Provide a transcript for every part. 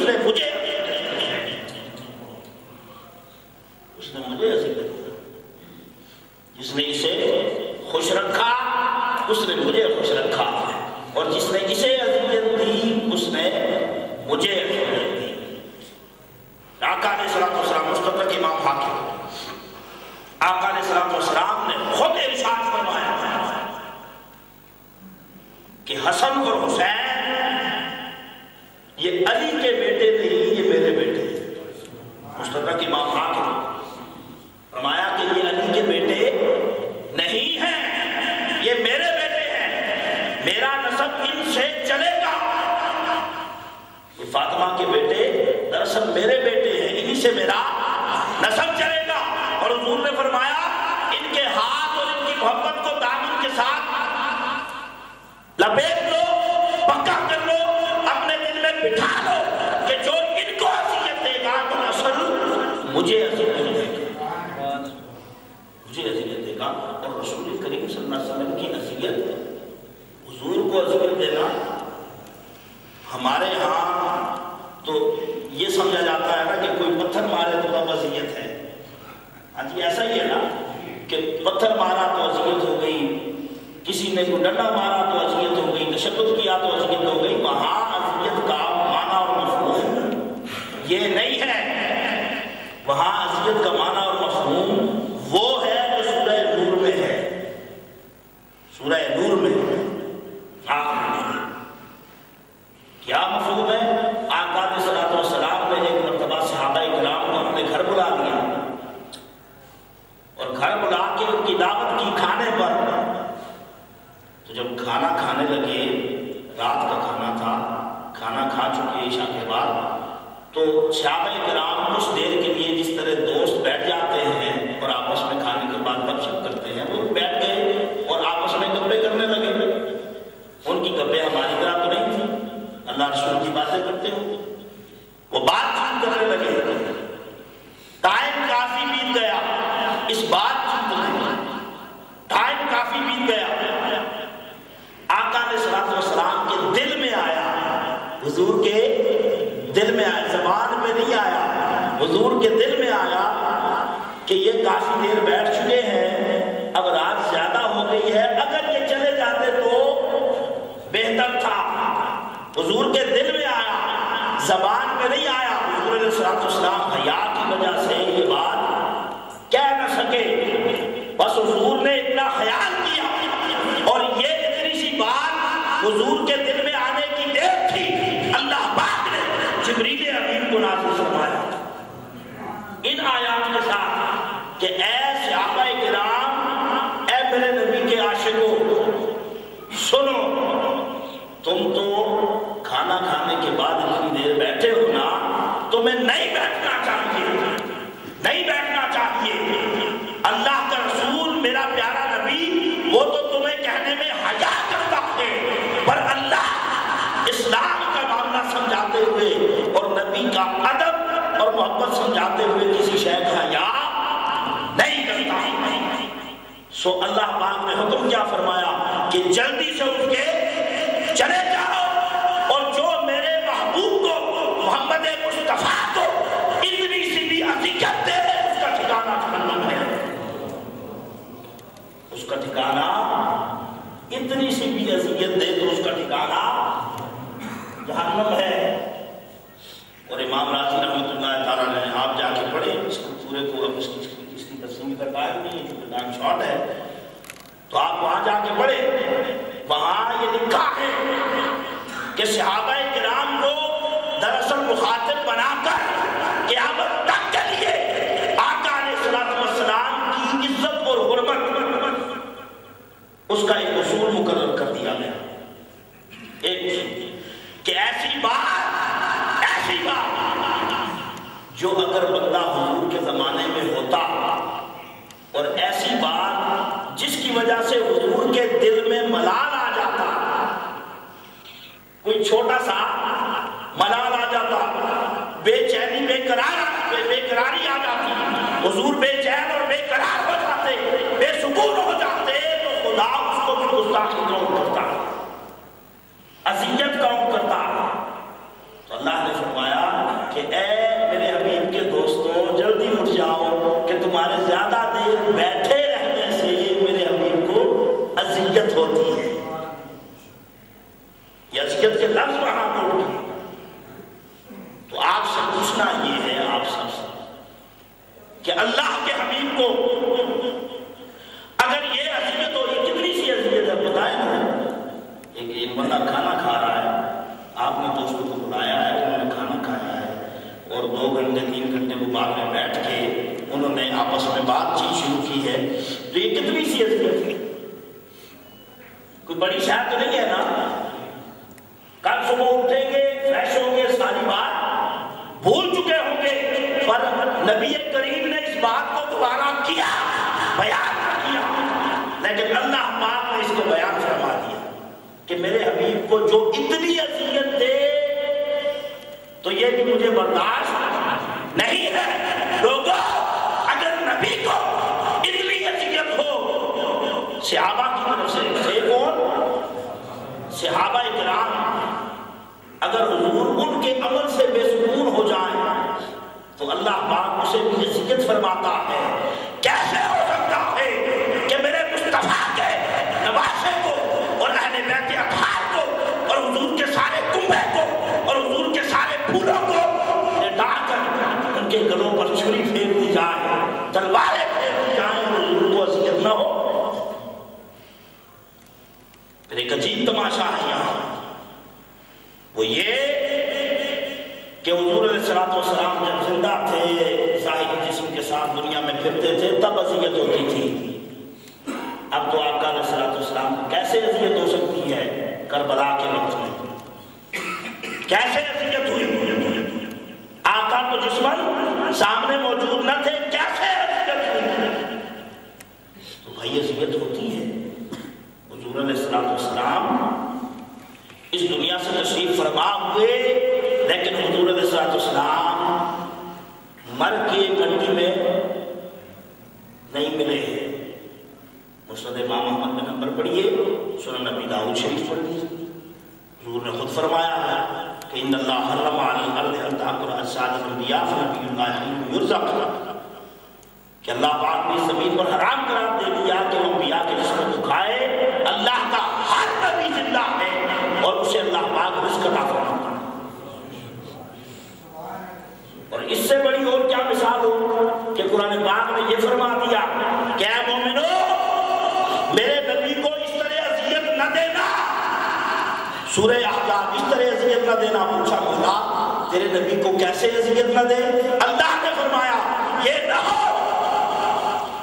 اس نے مجھے اذیت دی، جس نے اسے خوش رکھا اس نے مجھے خوش رکھا، اور جس نے اسے اذیت دی اس نے مجھے اذیت دی۔ آقا علیہ السلام مستدرک امام حاکم، آقا علیہ السلام نے خود ارشاد فرمایا کہ حسن اور حسین یہ علی کے بیٹے نہیں، یہ میرے بیٹے ہیں۔ مستدرک امام حاکم فرمایا کہ یہ علی کے بیٹے نہیں ہیں، یہ میرے بیٹے ہیں، میرا نسب ان سے چلے گا۔ یہ فاطمہ کے بیٹے دراصل میرے بیٹے ہیں، انہی سے میرا نسب چلے گا۔ اور حضور نے فرمایا ان کے ہاتھ اور ان کی محبت کو دامن کے ساتھ لپیٹ لو، پکا کر لو، اپنے دل میں بٹھا لو کہ جو ان کو اذیت دے گا تو اصل مجھے اذیت دے گا، مجھے اذیت دے گا۔ اور رسول کریم صلی اللہ علیہ وسلم کی اذیت، حضور کو اذیت دینا، ہمارے ہاں تو یہ سمجھا جاتا ہے نا کہ کوئی پتھر مارے تو اب اذیت ہے۔ ہاں جی ایسا ہی ہے نا کہ پتھر مارا تو اذیت ہو گئی، کسی نے کوئی ڈنڈا مارا تو اذیت ہو گئی، تشدد کیا تو اذیت ہو گئی۔ وہاں اذیت کا معنی اور مفہوم یہ نہیں ہے، وہاں اذیت کا معنی اور مفہوم وہ ہے جو سورہ نور میں ہے، سورہ نور میں کیا مفہوم ہے؟ آقا علیہ السلام نے ایک مرتبہ صحابہ کرام کو اپنے گھر بلا لیا، اور گھر بلا کے ان کی دعوت کی کھانے پر۔ تو جب کھانا کھانے لگے، رات کا کھانا تھا، کھانا کھا چکے عشاء کے بعد، تو صحابہ کرام کچھ دیر کے لیے جس طرح دوست بیٹھ جاتے ہیں اور آپس میں کھانے کے بعد گپ شپ کرتے ہیں، وہ بیٹھ گئے اور آپس میں گپیں کرنے لگے۔ ان کی گپیں ہماری طرح تو نہیں تھی، اللہ رسول کی باتیں کرتے ہو، وہ بات چیت کرنے لگے۔ ٹائم کافی بیت گیا، اس بات چیت میں ٹائم کافی بیت گیا۔ آقا علیہ السلام کے دل میں آیا، حضور کے دل میں آیا، زبان میں نہیں آیا، حضور کے دل میں آیا کہ یہ کافی دیر بیٹھ چکے ہیں، اب رات زیادہ ہو گئی ہے، اگر یہ چلے جاتے تو بہتر تھا۔ حضور کے دل میں آیا، زبان میں نہیں آیا۔ حضور علیہ السلام حیا کی وجہ سے یہ بات کہہ نہ سکے، بس حضور نے اتنا خیال کیا، اور یہ اتنی سی بات حضور کے دل میں آنے کی دیر تھی، اللہ پاک نے جبریل امین کو نازل فرمایا ان آیات کے ساتھ کہ اے صحابہ کرام، اے میرے نبی کے عاشقوں، سنو، تم تو کھانا کھانے کے بعد اتنی دیر بیٹھے ہو نا، تمہیں نہیں بیٹھنا چاہیے، نہیں بیٹھنا چاہیے۔ اللہ کا رسول میرا پیارا نبی وہ تو تمہیں کہنے میں حیا کرتا ہے، پر اللہ اسلام کا معاملہ سمجھاتے ہوئے اور نبی کا ادب اور محبت سمجھاتے ہوئے کسی شے کا حیا نہیں کرتا۔ سو اللہ پاک نے حکم کیا فرمایا کہ جلدی سے اٹھ کے چلے جاؤ، اور جو میرے محبوب کو، محمد مصطفیٰ کو اتنی سی بھی اذیت دے اس کا ٹھکانہ جہنم ہے، اس کا ٹھکانہ، اتنی سی بھی اذیت دے تو اس کا ٹھکانہ جہنم ہے۔ اور امام راضی رحمۃ اللہ تعالیٰ نے، آپ جا کے پڑھیں اس کو پورے کو، اب اس کی تسلیم کا ٹائم نہیں ہے کیونکہ ٹائم شارٹ ہے، تو آپ وہاں جا کے پڑھیں، وہاں یہ لکھا ہے کہ صحابہ کرام کو دراصل مخاطب بنا کر قیامت تک کے لیے آقا علیہ السلام کی عزت اور حرمت، اس کا ایک اصول مقرر کر دیا گیا، ایک اصول کہ ایسی بات جو اگر بندہ حضور کے زمانے میں ہوتا، اور ایسی بات جس کی وجہ سے حضور کے دل میں ملال آ جاتا، کوئی چھوٹا سا ملال آ جاتا، بے چینی بے قراری آ جاتی، حضور بے چین اور بے قرار ہو جاتے، بے سکون ہو جاتے، تو خدا اس کو بھی گستاخی کون کرتا، اذیت کون کرتا؟ تو اللہ نے فرمایا اللہ کے حبیب کو اگر یہ اذیت ہو، یہ کتنی سی اذیت ہے بتائیں نا. ایک بندہ کھانا کھا رہا ہے، آپ نے دوستوں کو بلایا ہے، انہوں نے کھانا کھایا ہے اور 2 گھنٹے 3 گھنٹے وہ بعد میں بیٹھ کے انہوں نے آپس میں بات چیت شروع کی ہے، تو یہ کتنی سی اذیت ہے؟ کوئی بڑی شاید تو نہیں ہے نا. کل صبح اٹھیں گے، فریش ہوں گے، ساری بات بھول چکے ہوں گے، پر نبی کریم نے اس بات کو دوبارہ کیا، بیان کیا، لیکن اللہ پاک نے اس کو بیان فرما دیا کہ میرے حبیب کو جو اتنی اذیت دے تو یہ بھی مجھے برداشت نہیں ہے. لوگوں اگر نبی کو اتنی اذیت ہو صحابہ کی طرف سے کون؟ صحابہ کرام اگر حضور ان کے عمل سے بے سکون ہو جائیں تو اللہ پاک اسے بھی اذیت فرماتا ہے. کیسے ہو سکتا ہے کہ میرے مصطفیٰ کے نواسے کو اور اہل بیت اطہار کو اور حضور کے سارے کنبے کو اور حضور کے سارے پھولوں کو لٹا کر ان کے گلوں پر چھری پھیر دی جائے، تلواریں پھیر دی جائیں اور حضور کو اذیت نہ ہو؟ پھر ایک عجیب تماشا ہے یہاں، وہ یہ کہ حضور علیہ السلام جب زندہ تھے، ظاہری جسم کے ساتھ دنیا میں پھرتے تھے، تب اذیت ہوتی تھی. اب تو آقا علیہ السلام کو کیسے اذیت ہو سکتی ہے؟ کربلا کے وقت میں کیسے اذیت ہوئی؟ آقا تو جسمن سامنے موجود نہ تھے، کیسے اذیت ہوئی؟ تو بھائی اذیت ہوتی ہے. حضور علیہ السلام اس دنیا سے تشریف فرما ہوئے، لیکن حضور علیہ السلام مر کے منڈی میں نہیں ملے. مسند امام احمد میں نمبر پڑھیے، سنن نبی داؤد شریف پڑھیے. حضور نے خود فرمایا ہے کہ ان اللہ حرم علی الارض ان تاکل اجساد الانبیاء فنبی اللہ یرزق، کہ اللہ پاک نے زمین پر حرام قرار دے دیا کہ وہ انبیاء کے جسم کو کھائے. اللہ کا ہر نبی زندہ ہے اور اسے اللہ پاک رزق عطا فرماتا ہے. اور اس سے بڑی اور کیا مثال ہو کہ قرآن پاک نے یہ فرما دیا کہ اے مومنو میرے نبی کو اس طرح اذیت نہ دینا. سورہ احزاب اس طرح اذیت نہ دینا. پوچھا مولا تیرے نبی کو کیسے اذیت نہ دے؟ اللہ نے فرمایا یہ نہ ہو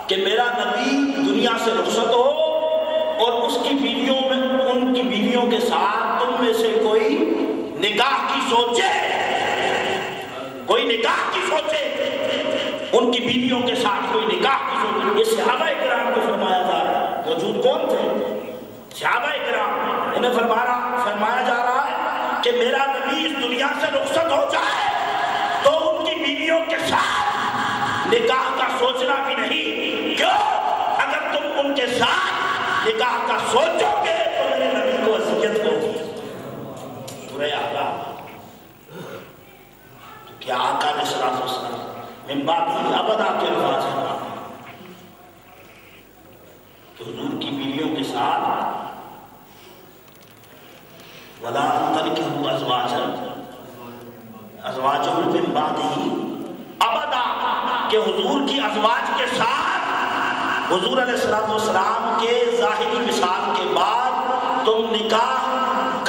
کہ میرا نبی دنیا سے رخصت ہو اور اس کی بیویوں میں ان کی بیویوں کے ساتھ تم میں سے کوئی نکاح کی سوچے، کوئی نکاح کی سوچے، ان کی بیویوں کے ساتھ کوئی نکاح کی سوچے. یہ صحابہ کرام کو فرمایا جا رہا ہے. موجود کون تھے؟ صحابہ کرام. انہیں فرمایا جا رہا ہے کہ میرا نبی اس دنیا سے رخصت ہو جائے تو ان کی بیویوں کے ساتھ نکاح کا سوچنا بھی نہیں. کیوں؟ اگر تم ان کے ساتھ نکاح کا سوچو گے تو میرے نبی کو اذیت ہوگی. سورہ احزاب. کیا آقا علیہ السلام من بعد ابدا کے الفاظ ہیں کہ حضور کی بیویوں کے ساتھ وَلَا أَنْتَلِكَهُ أَزْوَاجًا مِّن بَعْدِهِ ابدا، کہ حضور کی ازواج کے ساتھ حضور علیہ السلام کے ظاہری مثال کے بعد تم نکاح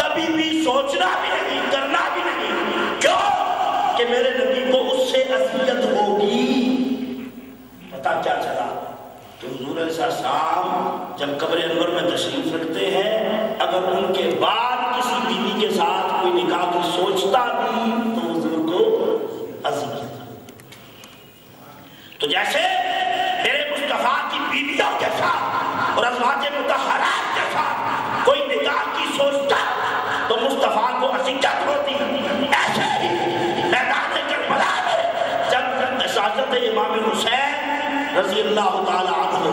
کبھی بھی سوچنا بھی نہیں، کرنا بھی نہیں. کیوں؟ کہ میرے نبی کو اس سے اذیت ہوگی. پتہ کیا چلا کہ حضور علیہ السلام جب قبر انور میں تشریف رکھتے ہیں، اگر ان کے بعد کسی بیوی کے ساتھ کوئی نکاح کی سوچتا بھی تو حضور کو اذیت. تو جیسے میرے مصطفیٰ کی بیویوں کے ساتھ اور ازواج مطہرات کے ساتھ کوئی نکاح کی سوچتا تو مصطفیٰ کو اذیت ہوتی، ایسے ہی میدان کربلا میں جب شہادت امام حسین رضی اللہ تعالی عنہ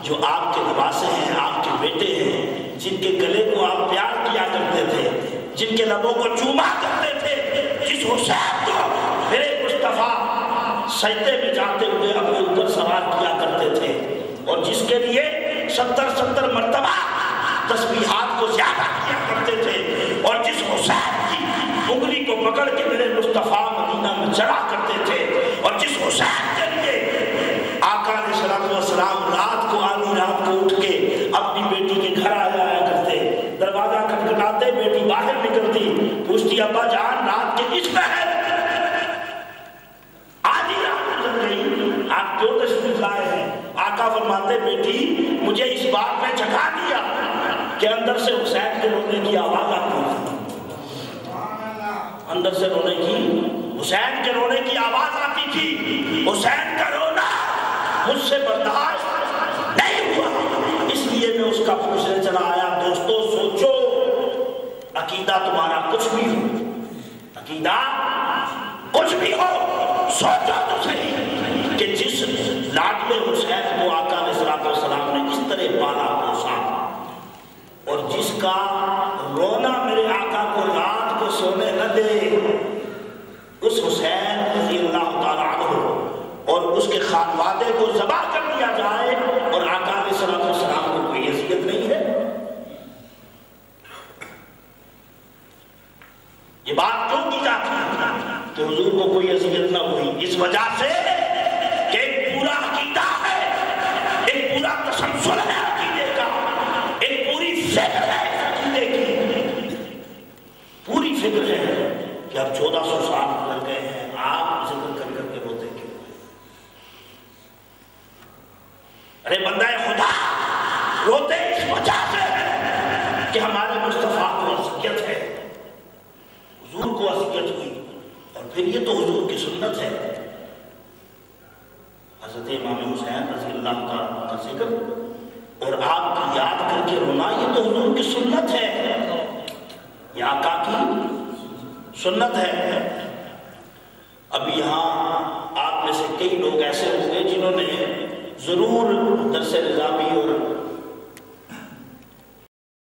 جو آپ کے نواسے ہیں، آپ کے بیٹے ہیں، جن کے گلے کو آپ پیار کیا کرتے تھے، جن کے لبوں کو چوما کرتے تھے، جس حسین کو میرے مصطفیٰ سجدے میں جاتے ہوئے اپنے اوپر سوار کیا کرتے تھے اور جس کے لیے 70 مرتبہ تسبیحات کو زیادہ کیا کرتے تھے، اور جس حسین کی انگلی کو پکڑ کے میرے مصطفیٰ مدینہ میں چڑھا کرتے تھے، اور جس حسین کے لیے بہن آج ہی رات گزر گئی، آپ کیوں تشریف لائے ہیں؟ آقا فرماتے بیٹی مجھے اس بات میں جگا دیا کہ اندر سے حسین کے رونے کی آواز آتی تھی، اندر سے رونے کی، حسین کے رونے کی آواز آتی تھی، حسین کا رونا مجھ سے برداشت نہیں ہوا، اس لیے میں اس کا پوچھنے چلا آیا۔ دوستو سوچو، عقیدہ تمہارا کچھ بھی ہو، عقیدہ کچھ بھی ہو، سوچو تو صحیح کہ جس لاڈلے حسین کو آقا علیہ السلام نے اس طرح پالا پوسا، اور جس کا رونا میرے آقا کو رات کو سونے نہ دے، اس حسین رضی اللہ تعالیٰ عنہ اور اس کے خانوادے کو ذبح کر دیا جائے اور آقا علیہ السلام کو کوئی اذیت نہیں ہے۔ یہ بات کیوں کی جاتی ہے کہ حضور کو کوئی اذیت نہ ہوئی؟ اس وجہ سے کہ ایک پورا عقیدہ ہے، ایک پورا تسلسل ہے عقیدے کا، ایک پوری فکر ہے عقیدے کی، پوری فکر ہے کہ اب 1400 سال گزر گئے ہیں، آپ ذکر کر کر کے روتے کیوں ہیں؟ ارے بندہ خدا روتے اس وجہ سے کہ ہمارے مصطفیٰ کو اذیت ہے، حضور کو اذیت ہوئی، اور پھر یہ تو حضور کی سنت ہے۔ حضرت امام حسین رضی اللہ تعالیٰ کا ذکر اور آپ کی یاد کر کے رونا، یہ تو حضور کی سنت ہے، یہ آقا کی سنت ہے۔ اب یہاں آپ میں سے کئی لوگ ایسے ہوں گے جنہوں نے ضرور درس نظامی اور